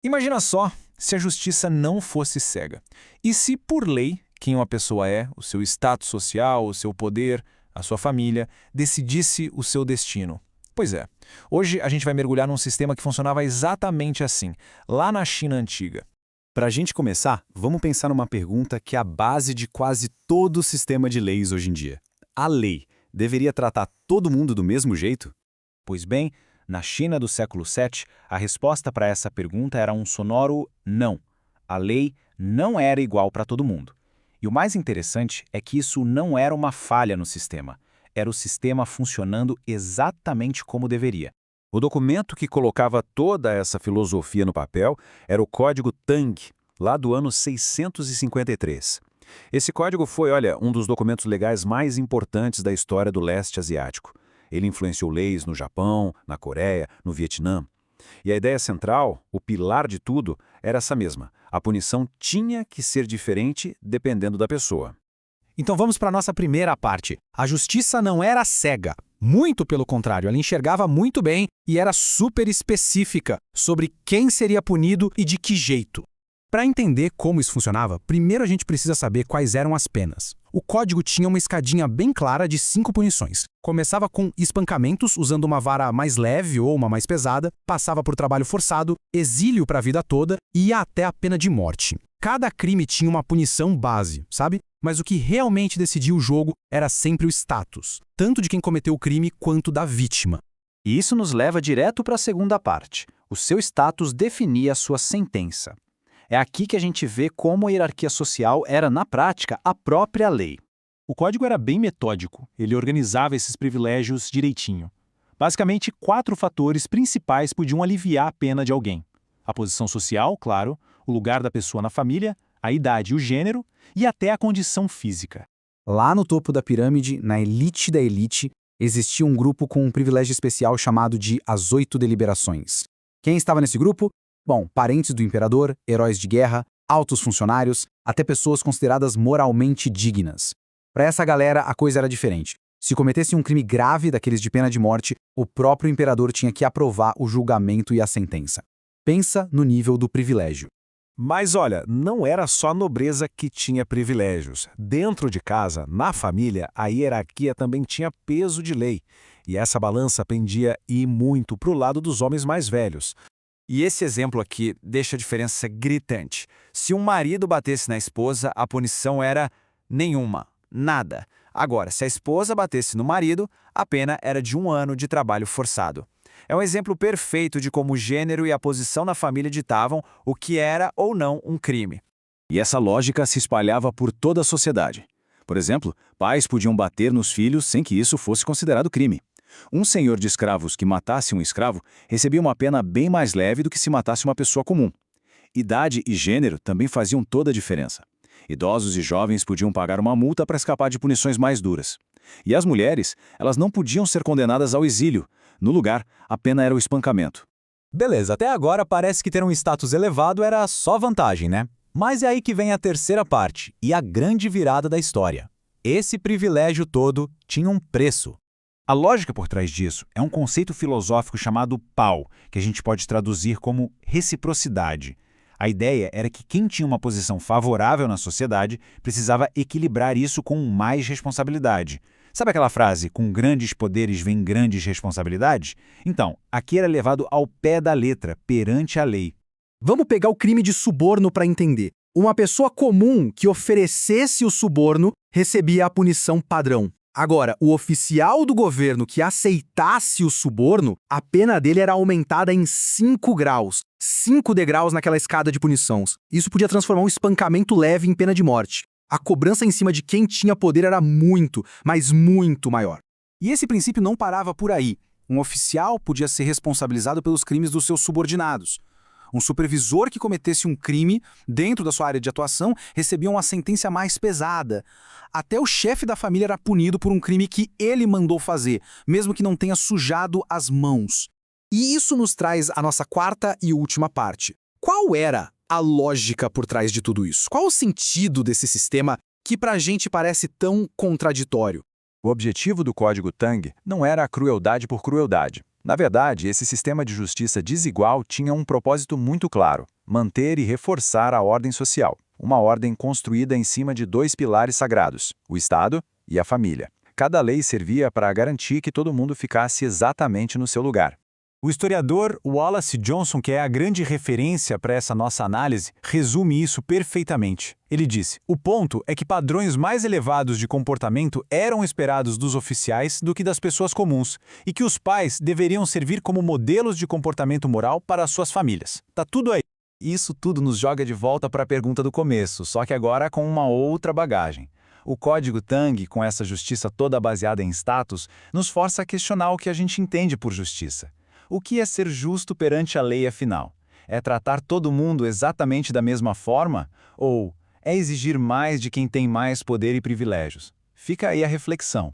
Imagina só se a justiça não fosse cega. E se, por lei, quem uma pessoa é, o seu status social, o seu poder, a sua família, decidisse o seu destino? Pois é, hoje a gente vai mergulhar num sistema que funcionava exatamente assim, lá na China antiga. Para a gente começar, vamos pensar numa pergunta que é a base de quase todo o sistema de leis hoje em dia. A lei deveria tratar todo mundo do mesmo jeito? Pois bem, na China do século VII, a resposta para essa pergunta era um sonoro não. A lei não era igual para todo mundo. E o mais interessante é que isso não era uma falha no sistema. Era o sistema funcionando exatamente como deveria. O documento que colocava toda essa filosofia no papel era o Código Tang, lá do ano 653. Esse código foi, um dos documentos legais mais importantes da história do leste asiático. Ele influenciou leis no Japão, na Coreia, no Vietnã. E a ideia central, o pilar de tudo, era essa mesma. A punição tinha que ser diferente dependendo da pessoa. Então vamos para a nossa primeira parte. A justiça não era cega. Muito pelo contrário, ela enxergava muito bem e era super específica sobre quem seria punido e de que jeito. Para entender como isso funcionava, primeiro a gente precisa saber quais eram as penas. O código tinha uma escadinha bem clara de 5 punições. Começava com espancamentos usando uma vara mais leve ou uma mais pesada, passava por trabalho forçado, exílio para a vida toda e ia até a pena de morte. Cada crime tinha uma punição base, sabe? Mas o que realmente decidia o jogo era sempre o status, tanto de quem cometeu o crime quanto da vítima. E isso nos leva direto para a segunda parte. O seu status definia a sua sentença. É aqui que a gente vê como a hierarquia social era, na prática, a própria lei. O código era bem metódico, ele organizava esses privilégios direitinho. Basicamente, 4 fatores principais podiam aliviar a pena de alguém. A posição social, claro, o lugar da pessoa na família, a idade e o gênero, e até a condição física. Lá no topo da pirâmide, na elite da elite, existia um grupo com um privilégio especial chamado de as 8 deliberações. Quem estava nesse grupo? Bom, parentes do imperador, heróis de guerra, altos funcionários, até pessoas consideradas moralmente dignas. Para essa galera, a coisa era diferente. Se cometesse um crime grave daqueles de pena de morte, o próprio imperador tinha que aprovar o julgamento e a sentença. Pensa no nível do privilégio. Mas não era só a nobreza que tinha privilégios. Dentro de casa, na família, a hierarquia também tinha peso de lei. E essa balança pendia e muito para o lado dos homens mais velhos. E esse exemplo aqui deixa a diferença gritante. Se um marido batesse na esposa, a punição era nenhuma, nada. Agora, se a esposa batesse no marido, a pena era de 1 ano de trabalho forçado. É um exemplo perfeito de como o gênero e a posição na família ditavam o que era ou não um crime. E essa lógica se espalhava por toda a sociedade. Por exemplo, pais podiam bater nos filhos sem que isso fosse considerado crime. Um senhor de escravos que matasse um escravo recebia uma pena bem mais leve do que se matasse uma pessoa comum. Idade e gênero também faziam toda a diferença. Idosos e jovens podiam pagar uma multa para escapar de punições mais duras. E as mulheres, elas não podiam ser condenadas ao exílio. No lugar, a pena era o espancamento. Beleza, até agora parece que ter um status elevado era só vantagem, né? Mas é aí que vem a terceira parte e a grande virada da história. Esse privilégio todo tinha um preço. A lógica por trás disso é um conceito filosófico chamado Pao, que a gente pode traduzir como reciprocidade. A ideia era que quem tinha uma posição favorável na sociedade precisava equilibrar isso com mais responsabilidade. Sabe aquela frase, com grandes poderes vem grandes responsabilidades? Então, aqui era levado ao pé da letra, perante a lei. Vamos pegar o crime de suborno para entender. Uma pessoa comum que oferecesse o suborno recebia a punição padrão. Agora, o oficial do governo que aceitasse o suborno, a pena dele era aumentada em 5 graus. 5 degraus naquela escada de punições. Isso podia transformar um espancamento leve em pena de morte. A cobrança em cima de quem tinha poder era muito, mas muito maior. E esse princípio não parava por aí. Um oficial podia ser responsabilizado pelos crimes dos seus subordinados. Um supervisor que cometesse um crime dentro da sua área de atuação recebia uma sentença mais pesada. Até o chefe da família era punido por um crime que ele mandou fazer, mesmo que não tenha sujado as mãos. E isso nos traz a nossa quarta e última parte. Qual era a lógica por trás de tudo isso? Qual o sentido desse sistema que pra gente parece tão contraditório? O objetivo do Código Tang não era a crueldade por crueldade. Na verdade, esse sistema de justiça desigual tinha um propósito muito claro: manter e reforçar a ordem social, uma ordem construída em cima de dois pilares sagrados, o Estado e a família. Cada lei servia para garantir que todo mundo ficasse exatamente no seu lugar. O historiador Wallace Johnson, que é a grande referência para essa nossa análise, resume isso perfeitamente. Ele disse: o ponto é que padrões mais elevados de comportamento eram esperados dos oficiais do que das pessoas comuns, e que os pais deveriam servir como modelos de comportamento moral para as suas famílias. Tá tudo aí. Isso tudo nos joga de volta para a pergunta do começo, só que agora com uma outra bagagem. O Código Tang, com essa justiça toda baseada em status, nos força a questionar o que a gente entende por justiça. O que é ser justo perante a lei, afinal? É tratar todo mundo exatamente da mesma forma? Ou é exigir mais de quem tem mais poder e privilégios? Fica aí a reflexão.